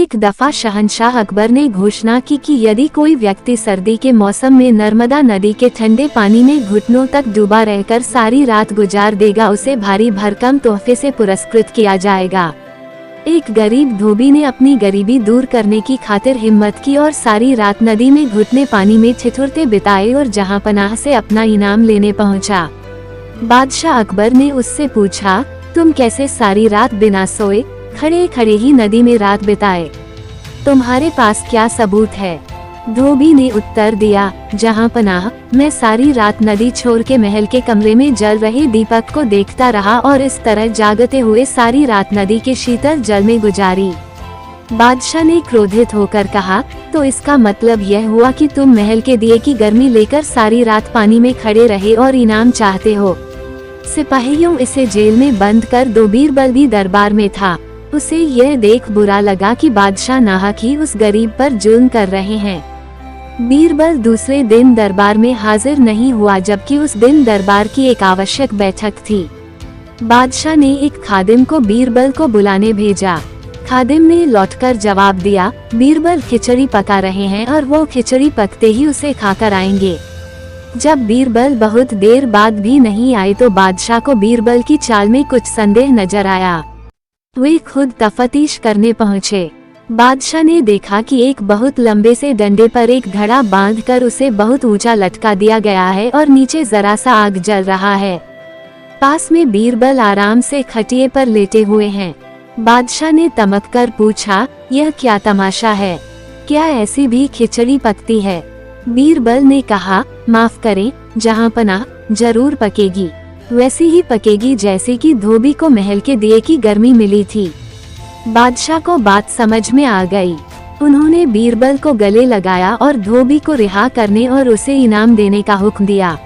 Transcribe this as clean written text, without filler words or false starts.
एक दफा शहंशाह अकबर ने घोषणा की कि यदि कोई व्यक्ति सर्दी के मौसम में नर्मदा नदी के ठंडे पानी में घुटनों तक डूबा रहकर सारी रात गुजार देगा, उसे भारी भरकम तोहफे से पुरस्कृत किया जाएगा। एक गरीब धोबी ने अपनी गरीबी दूर करने की खातिर हिम्मत की और सारी रात नदी में घुटने पानी में ठिठुरते बिताए और जहांपनाह से अपना इनाम लेने पहुंचा। बादशाह अकबर ने उससे पूछा, तुम कैसे सारी रात बिना सोए खड़े खड़े ही नदी में रात बिताए? तुम्हारे पास क्या सबूत है? धोबी ने उत्तर दिया, जहांपनाह, मैं सारी रात नदी छोर के महल के कमरे में जल रहे दीपक को देखता रहा और इस तरह जागते हुए सारी रात नदी के शीतल जल में गुजारी। बादशाह ने क्रोधित होकर कहा, तो इसका मतलब यह हुआ कि तुम महल के दिए की गर्मी लेकर सारी रात पानी में खड़े रहे और इनाम चाहते हो। सिपाहियों इसे जेल में बंद कर दो। बीरबल भी दरबार में था। उसे यह देख बुरा लगा कि बादशाह नाहक ही उस गरीब पर जुल्म कर रहे हैं। बीरबल दूसरे दिन दरबार में हाजिर नहीं हुआ, जबकि उस दिन दरबार की एक आवश्यक बैठक थी। बादशाह ने एक खादिम को बीरबल को बुलाने भेजा। खादिम ने लौटकर जवाब दिया, बीरबल खिचड़ी पका रहे हैं और वो खिचड़ी पकते ही उसे खाकर आएंगे। जब बीरबल बहुत देर बाद भी नहीं आए तो बादशाह को बीरबल की चाल में कुछ संदेह नजर आया। वे खुद तफ्तीश करने पहुँचे। बादशाह ने देखा कि एक बहुत लंबे से डंडे पर एक घड़ा बांधकर उसे बहुत ऊंचा लटका दिया गया है और नीचे जरा सा आग जल रहा है। पास में बीरबल आराम से खटिए पर लेटे हुए हैं। बादशाह ने तमक कर पूछा, यह क्या तमाशा है? क्या ऐसी भी खिचड़ी पकती है? बीरबल ने कहा, माफ करें जहांपनाह, जरूर पकेगी, वैसी ही पकेगी जैसे कि धोबी को महल के दिए की गर्मी मिली थी। बादशाह को बात समझ में आ गई। उन्होंने बीरबल को गले लगाया और धोबी को रिहा करने और उसे इनाम देने का हुक्म दिया।